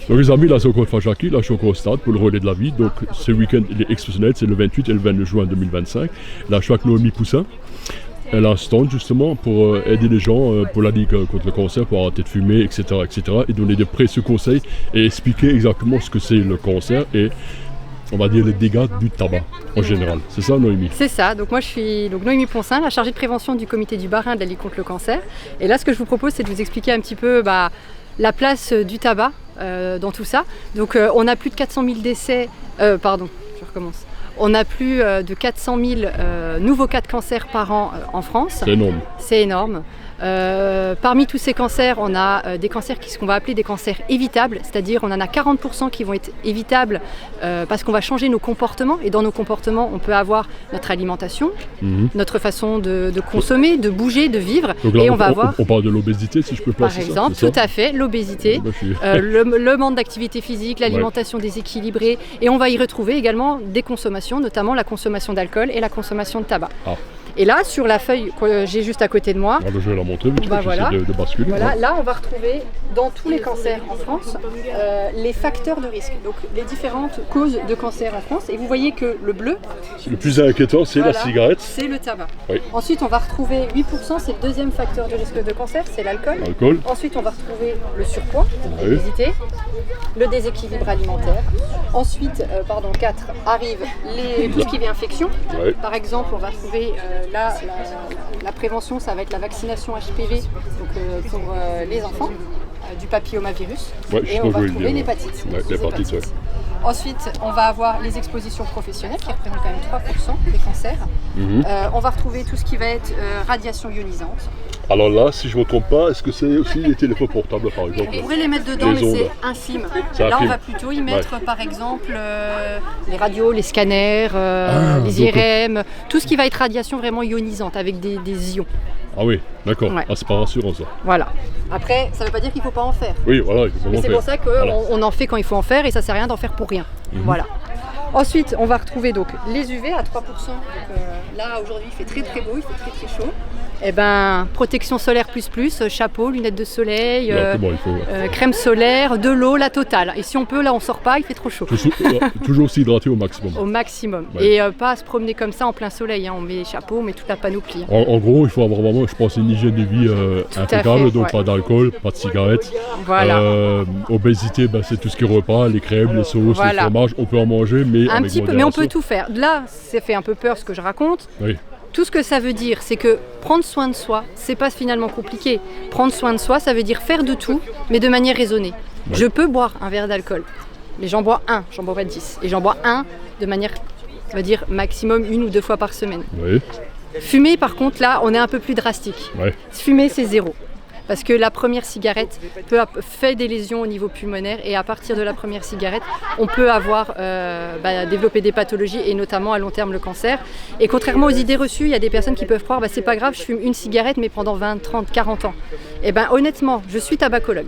Donc les amis, là c'est encore Fajaki, là je suis encore au stade pour le relais de la vie. Donc ce week-end il est exceptionnel, c'est le 28 et le 22 juin 2025. Là je suis avec Noémie Poussin. Elle a un stand justement pour aider les gens pour la ligue contre le cancer, pour arrêter de fumer, etc., et donner des précieux conseils et expliquer exactement ce que c'est le cancer et on va dire les dégâts du tabac en général. C'est ça Noémie? C'est ça, donc moi je suis Noémie Poncin, la chargée de prévention du comité du Bas-Rhin de la Ligue contre le cancer. Et là ce que je vous propose c'est de vous expliquer un petit peu la place du tabac dans tout ça. Donc on a plus de 400 000 décès, on a plus de 400 000 nouveaux cas de cancer par an en France. C'est énorme. C'est énorme. Parmi tous ces cancers, on a des cancers qu'on va appeler des cancers évitables, c'est-à-dire on en a 40% qui vont être évitables parce qu'on va changer nos comportements et dans nos comportements on peut avoir notre alimentation, notre façon de consommer, de bouger, de vivre. Donc là, et on parle de l'obésité si je peux placer par exemple, ça, tout à fait, l'obésité, le manque d'activité physique, l'alimentation déséquilibrée et on va y retrouver également des consommations, notamment la consommation d'alcool et la consommation de tabac. Et là, sur la feuille que j'ai juste à côté de moi, je vais la montrer, voilà. De basculer. Voilà, là, on va retrouver dans tous les cancers en France les facteurs de risque, donc les différentes causes de cancer en France. Et vous voyez que le bleu, le plus inquiétant, c'est la cigarette. C'est le tabac. Oui. Ensuite, on va retrouver 8%, c'est le deuxième facteur de risque de cancer, c'est l'alcool. Ensuite, on va retrouver le surpoids, l'obésité, le déséquilibre alimentaire. Ensuite, 4, arrive tout ce qui est infection. Par exemple, on va retrouver la prévention, ça va être la vaccination HPV donc, pour les enfants, du papillomavirus. Et on va retrouver l'hépatite. Ensuite, on va avoir les expositions professionnelles qui représentent quand même 3% des cancers. On va retrouver tout ce qui va être radiation ionisante. Alors là, si je ne me trompe pas, est-ce que c'est aussi les téléphones portables par exemple? On pourrait les mettre dedans, mais c'est infime. Là, on va plutôt y mettre par exemple les radios, les scanners, les IRM, tout ce qui va être radiation vraiment ionisante avec des ions. Ah oui, d'accord. C'est pas rassurant ça. Voilà. Après, ça ne veut pas dire qu'il ne faut pas en faire. Oui, voilà, il faut pas en faire. Mais c'est pour ça qu'on en fait quand il faut en faire et ça ne sert à rien d'en faire pour rien. Voilà. Ensuite, on va retrouver donc les UV à 3%. Donc, là, aujourd'hui, il fait très très beau, il fait très très chaud. Eh ben, protection solaire plus, chapeau, lunettes de soleil, crème solaire, de l'eau, la totale. Et si on peut, là, on sort pas, il fait trop chaud. Toujours s'hydrater au maximum. Au maximum. Et pas se promener comme ça en plein soleil. On met les chapeaux, on met toute la panoplie. En gros, il faut avoir vraiment, je pense, une hygiène de vie impeccable. Donc pas d'alcool, pas de cigarettes. Voilà. Obésité, c'est tout ce qui est repas, les crèmes, les sauces, les fromages. On peut en manger, mais un petit peu, mais on peut tout faire. Là, ça fait un peu peur ce que je raconte. Oui. Tout ce que ça veut dire, c'est que prendre soin de soi, c'est pas finalement compliqué. Prendre soin de soi, ça veut dire faire de tout, mais de manière raisonnée. Je peux boire un verre d'alcool, mais j'en bois un, j'en bois pas 10. Et j'en bois un de manière, ça veut dire maximum 1 ou 2 fois par semaine. Fumer, par contre, là, on est un peu plus drastique. Fumer, c'est 0. Parce que la première cigarette fait des lésions au niveau pulmonaire et à partir de la première cigarette, on peut avoir développé des pathologies et notamment à long terme le cancer. Et contrairement aux idées reçues, il y a des personnes qui peuvent croire c'est pas grave, je fume une cigarette mais pendant 20, 30, 40 ans. Et honnêtement, je suis tabacologue.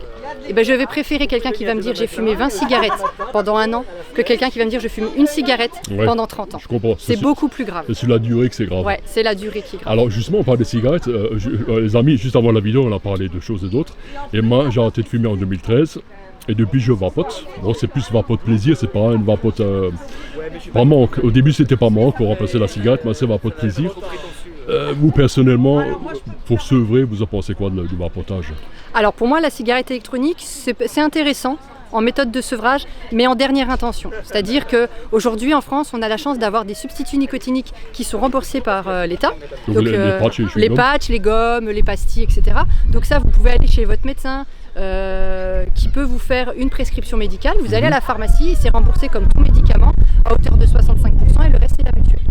Je vais préférer quelqu'un qui va me dire j'ai fumé 20 cigarettes pendant 1 an que quelqu'un qui va me dire je fume une cigarette pendant 30 ans. Je comprends. C'est beaucoup plus grave. C'est sur la durée que c'est grave. Ouais, c'est la durée qui est grave. Alors justement, on parle des cigarettes. Les amis, juste avant la vidéo, on a parlé de choses et d'autres. Et moi, j'ai arrêté de fumer en 2013. Et depuis, je vapote. Bon, c'est plus vapote plaisir, c'est pas une vapote par manque. Au début, c'était pas manque pour remplacer la cigarette, mais c'est vapote plaisir. Vous, personnellement, pour sevrer, vous en pensez quoi du vapotage? Alors, pour moi, la cigarette électronique, c'est intéressant en méthode de sevrage, mais en dernière intention. C'est-à-dire qu'aujourd'hui, en France, on a la chance d'avoir des substituts nicotiniques qui sont remboursés par l'État. Donc les patchs, les gommes, les pastilles, etc. Donc ça, vous pouvez aller chez votre médecin qui peut vous faire une prescription médicale. Vous allez à la pharmacie et c'est remboursé comme tout médicament à hauteur de 65% et le reste, c'est la mutuelle.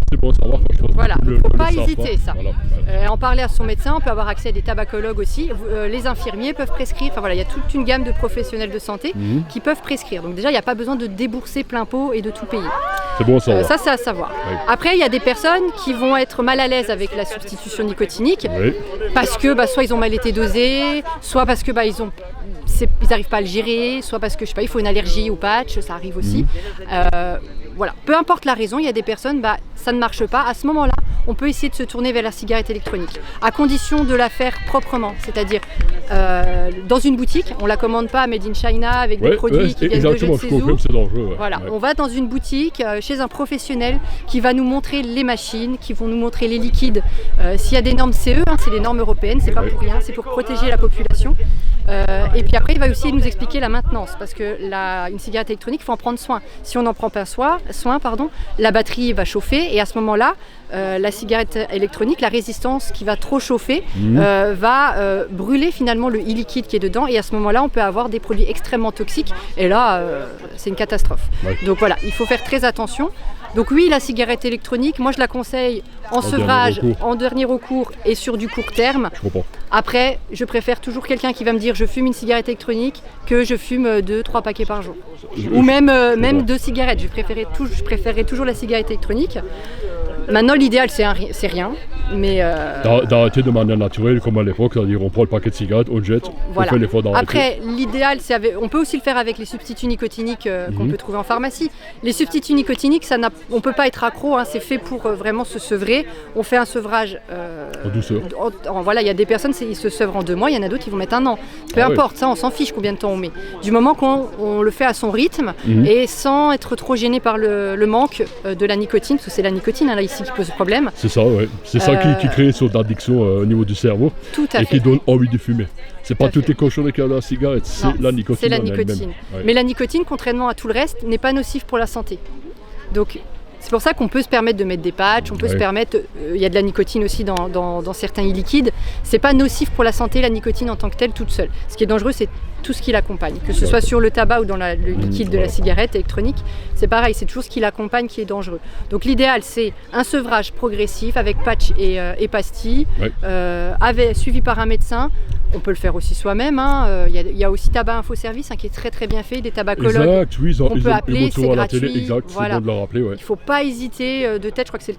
C'est bon à savoir. Voilà, il ne faut pas hésiter ça. Voilà. En parler à son médecin, on peut avoir accès à des tabacologues aussi. Les infirmiers peuvent prescrire. Enfin voilà, il y a toute une gamme de professionnels de santé qui peuvent prescrire. Donc déjà, il n'y a pas besoin de débourser plein pot et de tout payer. C'est bon à savoir. Ça, c'est à savoir. Oui. Après, il y a des personnes qui vont être mal à l'aise avec la substitution nicotinique parce que soit ils ont mal été dosés, soit parce que ils n'arrivent pas à le gérer, soit parce que il faut une allergie au patch, ça arrive aussi. Voilà, peu importe la raison, il y a des personnes, ça ne marche pas. À ce moment-là, on peut essayer de se tourner vers la cigarette électronique, à condition de la faire proprement, c'est-à-dire dans une boutique, on la commande pas made in China avec des produits qui viennent de je ne sais où. C'est dangereux. Voilà, on va dans une boutique chez un professionnel qui va nous montrer les machines, qui vont nous montrer les liquides. S'il y a des normes CE, c'est les normes européennes, c'est pas pour rien, c'est pour protéger la population. Et puis après, il va aussi nous expliquer la maintenance, parce que une cigarette électronique, il faut en prendre soin. Si on n'en prend pas soin, la batterie va chauffer et à ce moment-là, la cigarette électronique, la résistance qui va trop chauffer, va brûler finalement le e-liquide qui est dedans et à ce moment-là, on peut avoir des produits extrêmement toxiques et là, c'est une catastrophe. Ouais. Donc voilà, il faut faire très attention. Donc oui, la cigarette électronique, moi je la conseille en sevrage, en dernier recours et sur du court terme. Je comprends. Après, je préfère toujours quelqu'un qui va me dire je fume une cigarette électronique que je fume 2-3 paquets par jour. Ou même 2 cigarettes, je préférerais toujours la cigarette électronique. Maintenant, l'idéal, c'est rien, mais... D'arrêter de manière naturelle, comme à l'époque, c'est-à-dire on prend le paquet de cigarettes, on le jette, voilà. On fait l'effort d'arrêter. Après, l'idéal, on peut aussi le faire avec les substituts nicotiniques qu'on peut trouver en pharmacie. Les substituts nicotiniques, on ne peut pas être accro, c'est fait pour vraiment se sevrer. On fait un sevrage... en douceur. Voilà, il y a des personnes, ils se sevrent en 2 mois, il y en a d'autres qui vont mettre 1 an. Peu importe, ça, on s'en fiche combien de temps on met. Du moment qu'on le fait à son rythme et sans être trop gêné par le manque de la nicotine, parce que c'est la nicotine, là, ici, qui pose problème. C'est ça, ouais. C'est ça qui crée une sorte d'addiction au niveau du cerveau et qui donne envie de fumer. C'est pas toutes les cochonneries qu'il y a dans la cigarette, c'est la nicotine. C'est la nicotine. Ouais. Mais la nicotine, contrairement à tout le reste, n'est pas nocive pour la santé. Donc c'est pour ça qu'on peut se permettre de mettre des patchs, on peut se permettre, il y a de la nicotine aussi dans certains e-liquides. C'est pas nocif pour la santé la nicotine en tant que telle toute seule. Ce qui est dangereux, c'est tout ce qui l'accompagne, que ce soit sur le tabac ou dans le liquide de la cigarette électronique, c'est pareil, c'est toujours ce qui l'accompagne qui est dangereux. Donc l'idéal, c'est un sevrage progressif avec patch et pastilles, suivi par un médecin. On peut le faire aussi soi-même. Il y a aussi Tabac Info Service qui est très très bien fait, des tabacologues. Exact, oui, on peut appeler, c'est gratuit. Exact, voilà. C'est bon de le rappeler. Ouais. Il ne faut pas hésiter de tête, je crois que c'est le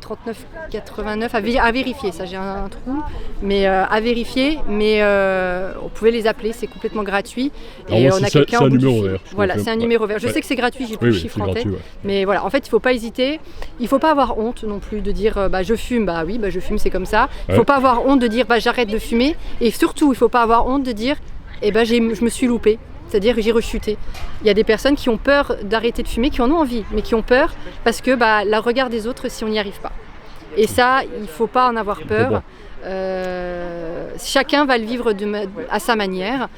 39,89 à vérifier, ça j'ai un trou, mais à vérifier. Mais on pouvait les appeler, c'est complètement gratuit. Et on a quelqu'un au bout du fil. Voilà, c'est un numéro vert. Je sais que c'est gratuit, j'ai plus le chiffre en tête. Mais voilà, en fait, il ne faut pas hésiter. Il ne faut pas avoir honte non plus de dire je fume, je fume, c'est comme ça. Il ne faut pas avoir honte de dire j'arrête de fumer. Et surtout, il ne faut pas avoir honte de dire je me suis loupé. C'est-à-dire que j'ai rechuté. Il y a des personnes qui ont peur d'arrêter de fumer, qui en ont envie, mais qui ont peur parce que le regard des autres si on n'y arrive pas. Et ça, il ne faut pas en avoir peur. Chacun va le vivre à sa manière.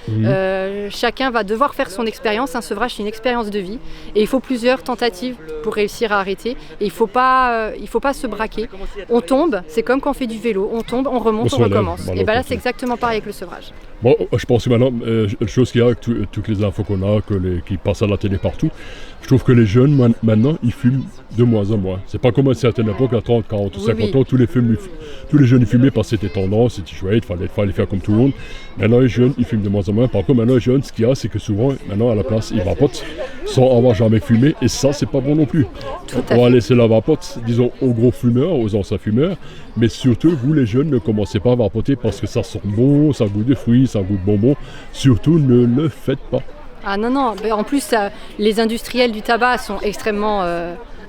Chacun va devoir faire son expérience. Un sevrage, c'est une expérience de vie. Et il faut plusieurs tentatives pour réussir à arrêter. Et il ne faut pas se braquer. On tombe, c'est comme quand on fait du vélo. On tombe, on remonte, on recommence. Et là, c'est exactement pareil avec le sevrage. Bon, je pense que maintenant, la chose qu'il y a avec toutes les infos qu'on a, qui passent à la télé partout, je trouve que les jeunes, maintenant, ils fument de moins en moins. C'est pas comme à une certaine époque, à 30, 40 ou 50 ans, tous les jeunes fumaient parce que c'était tendance, c'était chouette, il fallait faire comme tout le monde. Maintenant, les jeunes, ils fument de moins en moins. Par contre, maintenant, les jeunes, ce qu'il y a, c'est que souvent, maintenant, à la place, ils vapotent sans avoir jamais fumé. Et ça, c'est pas bon non plus. On va laisser la vapote, disons, aux gros fumeurs, aux anciens fumeurs. Mais surtout, vous, les jeunes, ne commencez pas à vapoter parce que ça sent bon, ça goûte de fruits, ça goûte bonbon. Surtout, ne le faites pas. Ah non, en plus, les industriels du tabac sont extrêmement...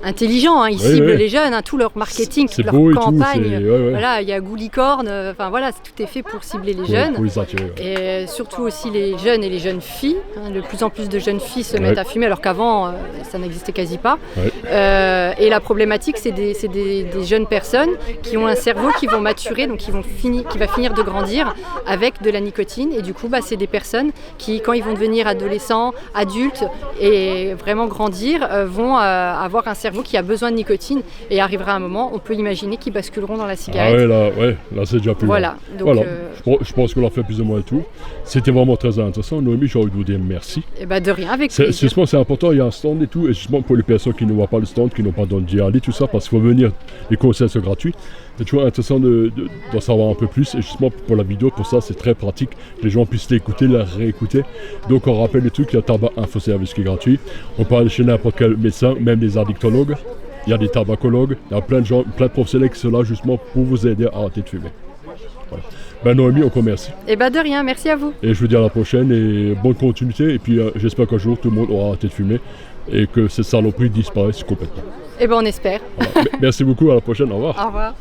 intelligents, ils ciblent les jeunes, tout leur marketing, toute leur campagne. Voilà, il y a goût licorne, tout est fait pour cibler les jeunes. Pour les attirer, et surtout aussi les jeunes et les jeunes filles. De plus en plus de jeunes filles se mettent à fumer alors qu'avant ça n'existait quasi pas. Et la problématique, c'est des jeunes personnes qui ont un cerveau qui vont maturer, donc qui va finir de grandir avec de la nicotine. Et du coup, c'est des personnes qui, quand ils vont devenir adolescents, adultes et vraiment grandir, vont avoir un cerveau qui a besoin de nicotine et arrivera un moment, on peut imaginer qu'ils basculeront dans la cigarette. Là c'est déjà plus voilà. Donc, je pense qu'on a fait plus ou moins le tout. C'était vraiment très intéressant. Noémie, j'ai envie de vous dire merci. Et de rien, avec plaisir. Justement, c'est important, il y a un stand et tout, et justement pour les personnes qui ne voient pas le stand, qui n'ont pas d'y aller, tout ça, parce qu'il faut venir, les conseils sont gratuits. C'est toujours intéressant d'en savoir un peu plus, et justement pour la vidéo, pour ça c'est très pratique, les gens puissent l'écouter, la réécouter. Donc on rappelle le truc, il y a Tabac Info Service qui est gratuit, on peut aller chez n'importe quel médecin, même des addictologues, il y a des tabacologues, il y a plein de gens, plein de professionnels qui sont là justement pour vous aider à arrêter de fumer. Voilà. Noémie, encore merci. Et de rien, merci à vous. Et je vous dis à la prochaine et bonne continuité, et puis j'espère qu'un jour tout le monde aura arrêté de fumer et que ces saloperies disparaissent complètement. On espère. Voilà. Merci beaucoup, à la prochaine, au revoir. Au revoir.